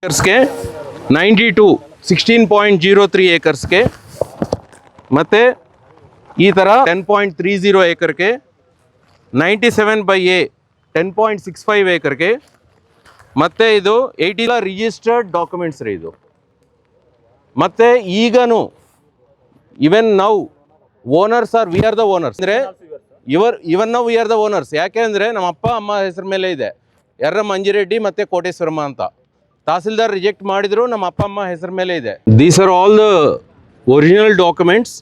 ಏಕರ್ಸ್ಗೆ 92 16.03 ಏಕರ್ಸ್ಗೆ ಮತ್ತು ಈ ಥರ 10.30 ಏಕರ್ಗೆ 97/A 10.65 ಏಕರ್ಗೆ ಮತ್ತು ಇದು 80 ರಿಜಿಸ್ಟರ್ಡ್ ಡಾಕ್ಯುಮೆಂಟ್ಸ್ ರೀ ಇದು. ಮತ್ತು ಈಗನೂ even now owners are we are the owners ಅಂದರೆ even now we are the owners. ಯಾಕೆ ಅಂದರೆ ನಮ್ಮ ಅಪ್ಪ ಅಮ್ಮ ಹೆಸರು ಮೇಲೆ ಇದೆ, ಎರ್ರ ಮಂಜಿರೆಡ್ಡಿ ಮತ್ತು ಕೋಟೇಶ್ವರಮ್ಮ ಅಂತ. ತಹಸೀಲ್ದಾರ್ ರಿಜೆಕ್ಟ್ ಮಾಡಿದ್ರು, ನಮ್ಮ ಅಪ್ಪ ಅಮ್ಮ ಹೆಸರು ಮೇಲೆ ಇದೆ. These are all the original documents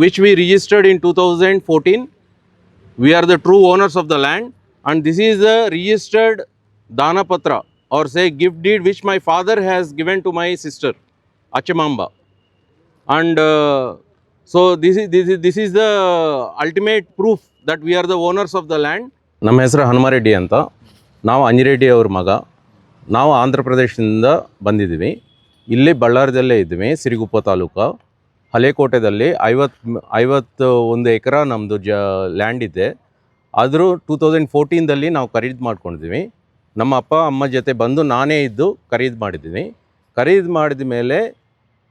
which we registered in 2014. We are the true owners of the land, and this is the registered Dana Patra or say gift deed which my father has given to my sister Achamamba. And so this is the ultimate proof that we are the owners of the land. ನಮ್ಮ ಹೆಸರು ಹನುಮಾರೆಡ್ಡಿ ಅಂತ. ನಾವು ಅಂಜಿರೆಡ್ಡಿ ಅವ್ರ ಮಗ. ನಾವು ಆಂಧ್ರ ಪ್ರದೇಶದಿಂದ ಬಂದಿದ್ದೀವಿ. ಇಲ್ಲಿ ಬಳ್ಳಾರದಲ್ಲೇ ಇದ್ದೀವಿ, ಸಿರಿಗುಪ್ಪ ತಾಲೂಕು ಹಲೇಕೋಟೆದಲ್ಲಿ 51 ಎಕರೆ ನಮ್ಮದು ಲ್ಯಾಂಡ್ ಇದೆ. ಆದರೂ 2014ದಲ್ಲಿ ನಾವು ಖರೀದಿ ಮಾಡ್ಕೊಂಡಿದ್ದೀವಿ. ನಮ್ಮ ಅಪ್ಪ ಅಮ್ಮ ಜೊತೆ ಬಂದು ನಾನೇ ಇದ್ದು ಖರೀದಿ ಮಾಡಿದ್ದೀನಿ. ಖರೀದಿ ಮಾಡಿದ ಮೇಲೆ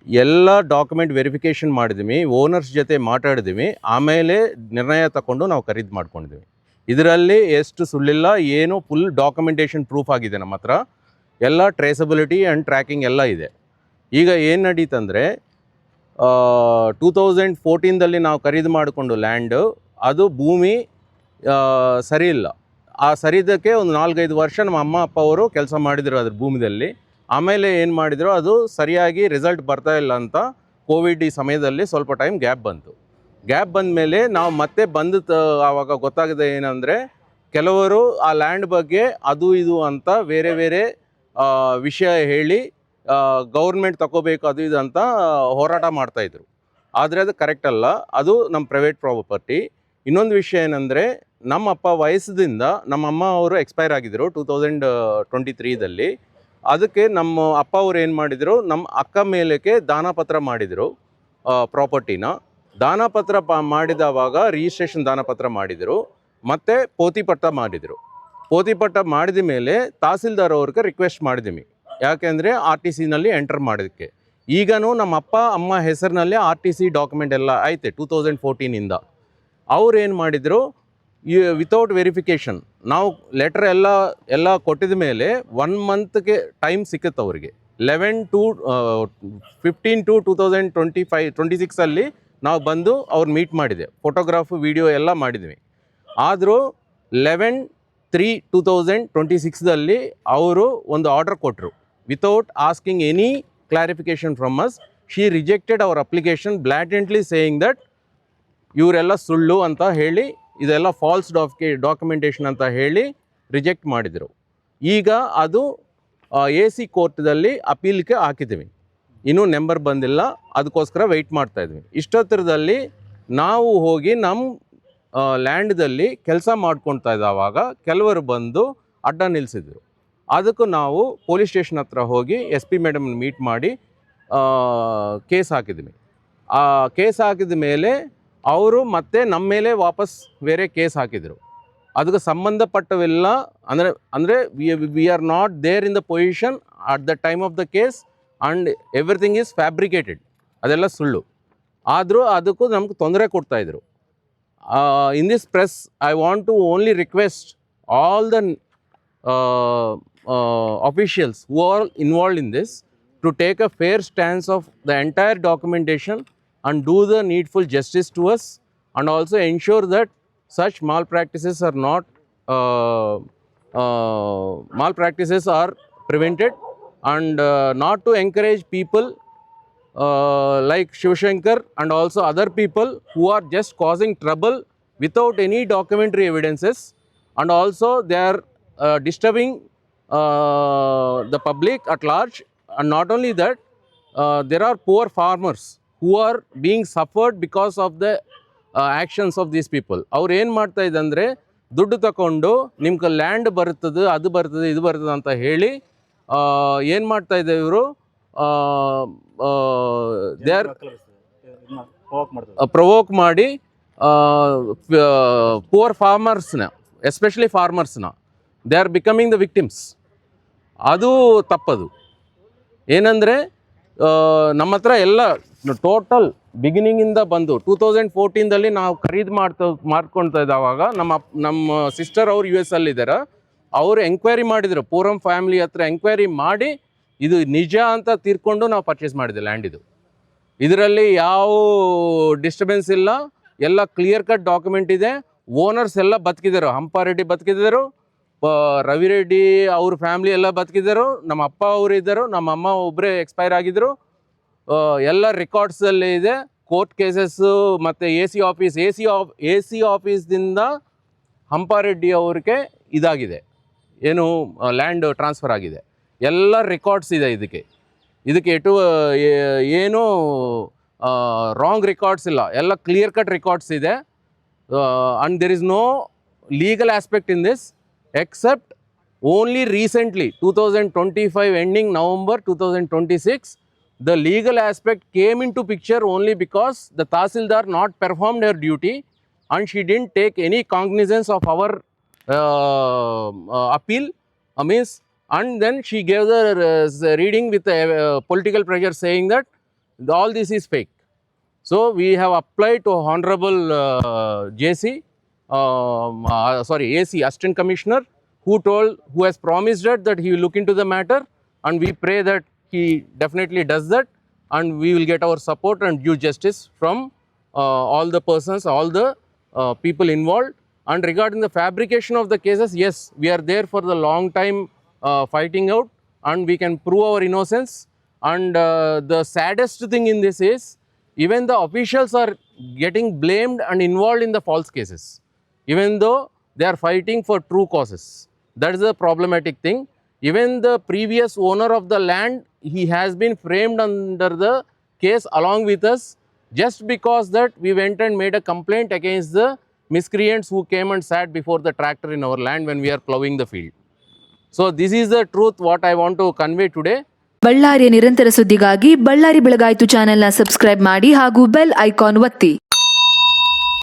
ಎಲ್ಲ ಡಾಕ್ಯುಮೆಂಟ್ ವೆರಿಫಿಕೇಷನ್ ಮಾಡಿದ್ದೀವಿ, ಓನರ್ಸ್ ಜೊತೆ ಮಾತಾಡಿದ್ದೀವಿ, ಆಮೇಲೆ ನಿರ್ಣಯ ತಗೊಂಡು ನಾವು ಖರೀದಿ ಮಾಡ್ಕೊಂಡಿದ್ದೀವಿ. ಇದರಲ್ಲಿ ಎಷ್ಟು ಸುಳ್ಳಿಲ್ಲ, ಏನು ಫುಲ್ ಡಾಕ್ಯುಮೆಂಟೇಷನ್ ಪ್ರೂಫ್ ಆಗಿದೆ ನಮ್ಮ ಹತ್ರ. ಎಲ್ಲ ಟ್ರೇಸಬಿಲಿಟಿ ಆ್ಯಂಡ್ ಟ್ರ್ಯಾಕಿಂಗ್ ಎಲ್ಲ ಇದೆ. ಈಗ ಏನು ನಡೀತಂದರೆ 2014ದಲ್ಲಿ ನಾವು ಖರೀದಿ ಮಾಡಿಕೊಂಡು ಲ್ಯಾಂಡು, ಅದು ಭೂಮಿ ಸರಿ ಇಲ್ಲ. ಆ ಸರಿದಕ್ಕೆ ಒಂದು 4-5 ವರ್ಷ ನಮ್ಮ ಅಮ್ಮ ಅಪ್ಪ ಅವರು ಕೆಲಸ ಮಾಡಿದರು ಅದ್ರ ಭೂಮಿದಲ್ಲಿ. ಆಮೇಲೆ ಏನು ಮಾಡಿದರು, ಅದು ಸರಿಯಾಗಿ ರಿಸಲ್ಟ್ ಬರ್ತಾ ಇಲ್ಲ ಅಂತ ಕೋವಿಡ್ ಈ ಸಮಯದಲ್ಲಿ ಸ್ವಲ್ಪ ಟೈಮ್ ಗ್ಯಾಪ್ ಬಂತು. ಗ್ಯಾಪ್ ಬಂದ ಮೇಲೆ ನಾವು ಮತ್ತೆ ಆವಾಗ ಗೊತ್ತಾಗಿದೆ ಏನಂದರೆ, ಕೆಲವರು ಆ ಲ್ಯಾಂಡ್ ಬಗ್ಗೆ ಅದು ಇದು ಅಂತ ಬೇರೆ ಬೇರೆ ವಿಷಯ ಹೇಳಿ ಗೌರ್ಮೆಂಟ್ ತಗೋಬೇಕು ಅದು ಇದು ಅಂತ ಹೋರಾಟ ಮಾಡ್ತಾಯಿದ್ರು. ಆದರೆ ಅದು ಕರೆಕ್ಟ್ ಅಲ್ಲ, ಅದು ನಮ್ಮ ಪ್ರೈವೇಟ್ ಪ್ರಾಪರ್ಟಿ. ಇನ್ನೊಂದು ವಿಷಯ ಏನಂದರೆ, ನಮ್ಮ ಅಪ್ಪ ವಯಸ್ಸದಿಂದ ನಮ್ಮ ಅಮ್ಮ ಅವರು ಎಕ್ಸ್ಪೈರ್ ಆಗಿದ್ದರು 2023ದಲ್ಲಿ. ಅದಕ್ಕೆ ನಮ್ಮ ಅಪ್ಪ ಅವರು ಏನು ಮಾಡಿದರು, ನಮ್ಮ ಅಕ್ಕ ಮೇಲಕ್ಕೆ ದಾನಪತ್ರ ಮಾಡಿದರು ಪ್ರಾಪರ್ಟಿನ. ದಾನಪತ್ರ ಮಾಡಿದವಾಗ ರಿಜಿಸ್ಟ್ರೇಷನ್ ದಾನಪತ್ರ ಮಾಡಿದರು ಮತ್ತು ಪೋತಿಪಟ್ಟ ಮಾಡಿದರು. ಪೋತಿಪಟ್ಟ ಮಾಡಿದ ಮೇಲೆ ತಹಸೀಲ್ದಾರ್ ಅವ್ರಿಗೆ ರಿಕ್ವೆಸ್ಟ್ ಮಾಡಿದ್ದೀವಿ, ಯಾಕೆಂದರೆ RTCನಲ್ಲಿ ಎಂಟರ್ ಮಾಡೋದಕ್ಕೆ. ಈಗನೂ ನಮ್ಮ ಅಪ್ಪ ಅಮ್ಮ ಹೆಸರಿನಲ್ಲೇ RTC ಡಾಕ್ಯುಮೆಂಟ್ ಎಲ್ಲ ಐತೆ 2014ಇಂದ. ಅವ್ರು ಏನು ಮಾಡಿದರು, ವಿತೌಟ್ ವೆರಿಫಿಕೇಷನ್ ನಾವು ಲೆಟ್ರ್ ಎಲ್ಲ ಕೊಟ್ಟಿದ ಮೇಲೆ 1 ಮಂತ್ಗೆ ಟೈಮ್ ಸಿಕ್ಕುತ್ತೆ ಅವ್ರಿಗೆ. 15/2/2026 ನಾವು ಬಂದು ಅವ್ರು ಮೀಟ್ ಮಾಡಿದೆ, ಫೋಟೋಗ್ರಾಫು ವಿಡಿಯೋ ಎಲ್ಲ ಮಾಡಿದ್ವಿ. ಆದರೂ 11/3/2026 ಅವರು ಒಂದು ಆರ್ಡರ್ ಕೊಟ್ಟರು. Without asking any clarification from us, she rejected our application blatantly saying that ಇವರೆಲ್ಲ ಸುಳ್ಳು ಅಂತ ಹೇಳಿ, ಇದೆಲ್ಲ ಫಾಲ್ಸ್ ಡಾಕ್ಯುಮೆಂಟೇಷನ್ ಅಂತ ಹೇಳಿ ರಿಜೆಕ್ಟ್ ಮಾಡಿದರು. ಈಗ ಅದು AC ಕೋರ್ಟ್ದಲ್ಲಿ ಅಪೀಲ್ಗೆ ಹಾಕಿದ್ದೀವಿ. ಇನ್ನೂ ನಂಬರ್ ಬಂದಿಲ್ಲ, ಅದಕ್ಕೋಸ್ಕರ ವೆಯ್ಟ್ ಮಾಡ್ತಾಯಿದ್ವಿ. ಇಷ್ಟೊತ್ತರದಲ್ಲಿ ನಾವು ಹೋಗಿ ನಮ್ಮ ಲ್ಯಾಂಡ್ದಲ್ಲಿ ಕೆಲಸ ಮಾಡ್ಕೊಳ್ತಾ ಇದ್ದಾವಾಗ ಕೆಲವರು ಬಂದು ಅಡ್ಡ ನಿಲ್ಲಿಸಿದ್ರು. ಅದಕ್ಕೂ ನಾವು ಪೊಲೀಸ್ ಸ್ಟೇಷನ್ ಹತ್ರ ಹೋಗಿ SP ಮೇಡಮ್ನ ಮೀಟ್ ಮಾಡಿ ಕೇಸ್ ಹಾಕಿದ್ವಿ. ಆ ಕೇಸ್ ಹಾಕಿದ ಮೇಲೆ ಅವರು ಮತ್ತೆ ನಮ್ಮ ಮೇಲೆ ವಾಪಸ್ ಬೇರೆ ಕೇಸ್ ಹಾಕಿದರು. ಅದಕ್ಕೆ ಸಂಬಂಧಪಟ್ಟವೆಲ್ಲ ಅಂದರೆ we are not there in the position at the time of the case and everything is fabricated, ಅದೆಲ್ಲ ಸುಳ್ಳು. ಆದರೂ ಅದಕ್ಕೂ ನಮ್ಗೆ ತೊಂದರೆ ಕೊಡ್ತಾಯಿದ್ರು. In this press, I want to only request all the officials who are involved in this to take a fair stance of the entire documentation and do the needful justice to us, and also ensure that such malpractices are prevented, and not to encourage people like Shivashankar and also other people who are just causing trouble without any documentary evidences, and also they are disturbing the public at large. And not only that, there are poor farmers who are being suffered because of the actions of these people. ಅವ್ರು ಏನು ಮಾಡ್ತಾ ಇದ್ದಂದರೆ, ದುಡ್ಡು ತಗೊಂಡು ನಿಮ್ಗೆ land ಬರ್ತದೆ, ಅದು ಬರ್ತದೆ, ಇದು ಬರ್ತದೆ ಅಂತ ಹೇಳಿ ಏನು ಮಾಡ್ತಾ ಇದ್ದಾರೆ ಇವರು, ದೇ ಆರ್ ಪ್ರೊವೋಕ್ ಮಾಡಿ ಪೂರ್ ಫಾರ್ಮರ್ಸ್ನ, ಎಸ್ಪೆಷಲಿ ಫಾರ್ಮರ್ಸ್ನ, they are becoming the victims. ಅದು ತಪ್ಪದು. ಏನಂದರೆ ನಮ್ಮ ಹತ್ರ ಎಲ್ಲ ಟೋಟಲ್ ಬಿಗಿನಿಂಗಿಂದ ಬಂದು 2014ದಲ್ಲಿ ನಾವು ಖರೀದಿ ಮಾಡ್ಕೊಳ್ತಾ ಇದ್ದಾವಾಗ ನಮ್ಮ ಸಿಸ್ಟರ್ ಅವ್ರು US ಅಲ್ಲಿದ್ದಾರೆ. ಅವರು ಎಂಕ್ವೈರಿ ಮಾಡಿದರು, ಪೂರಂ ಫ್ಯಾಮಿಲಿ ಹತ್ರ ಎಂಕ್ವೈರಿ ಮಾಡಿ ಇದು ನಿಜ ಅಂತ ತೀರ್ಕೊಂಡು ನಾವು ಪರ್ಚೇಸ್ ಮಾಡಿದೆ ಲ್ಯಾಂಡ್. ಇದರಲ್ಲಿ ಯಾವ ಡಿಸ್ಟರ್ಬೆನ್ಸ್ ಇಲ್ಲ, ಎಲ್ಲ ಕ್ಲಿಯರ್ ಕಟ್ ಡಾಕ್ಯುಮೆಂಟ್ ಇದೆ. ಓನರ್ಸ್ ಎಲ್ಲ ಬದುಕಿದರು, ಹಂಪಾರೆಡ್ಡಿ ಬದುಕಿದರು, ರವಿರೆಡ್ಡಿ ಅವ್ರ ಫ್ಯಾಮಿಲಿ ಎಲ್ಲ ಬದುಕಿದರು, ನಮ್ಮ ಅಪ್ಪ ಅವರು ಇದ್ದರು, ನಮ್ಮ ಅಮ್ಮ ಒಬ್ಬರೇ ಎಕ್ಸ್ಪೈರ್ ಆಗಿದ್ದರು. ಎಲ್ಲ ರೆಕಾರ್ಡ್ಸಲ್ಲಿ ಇದೆ. ಕೋರ್ಟ್ ಕೇಸಸ್ಸು ಮತ್ತು ಎ ಸಿ ಆಫೀಸ್ದಿಂದ ಹಂಪಾರೆಡ್ಡಿ ಅವ್ರಿಗೆ ಇದಾಗಿದೆ, ಏನು ಲ್ಯಾಂಡ್ ಟ್ರಾನ್ಸ್ಫರ್ ಆಗಿದೆ. ಎಲ್ಲ ರೆಕಾರ್ಡ್ಸ್ ಇದೆ ಇದಕ್ಕೆ ಏನು ರಾಂಗ್ ರೆಕಾರ್ಡ್ಸ್ ಇಲ್ಲ, ಎಲ್ಲ ಕ್ಲಿಯರ್ ಕಟ್ ರೆಕಾರ್ಡ್ಸ್ ಇದೆ. And there is no legal aspect in this except only recently 2025 ending November 2026 the legal aspect came into picture only because the Tahsildar not performed her duty and she didn't take any cognizance of our appeal, and then she gave the reading with political pressure saying that all this is fake. So we have applied to Honorable AC, Assistant Commissioner, who has promised that he will look into the matter, and we pray that he definitely does that, and we will get our support and due justice from all the persons, all the people involved. And regarding the fabrication of the cases, yes, we are there for the long time fighting out, and we can prove our innocence. And the saddest thing in this is even the officials are getting blamed and involved in the false cases, even though they are fighting for true causes. That is the problematic thing. Even the previous owner of the land, he has been framed under the case along with us, just because that we went and made a complaint against the miscreants who came and sat before the tractor in our land when we are plowing the field. So this is the truth what I want to convey today. ಬಳ್ಳಾರಿಯ ನಿರಂತರ ಸುದ್ದಿಗಾಗಿ ಬಳ್ಳಾರಿ ಬೆಳಗಾಯಿತು ಚಾನೆಲ್ನ subscribe ಮಾಡಿ ಹಾಗೂ bell icon ಒತ್ತಿ.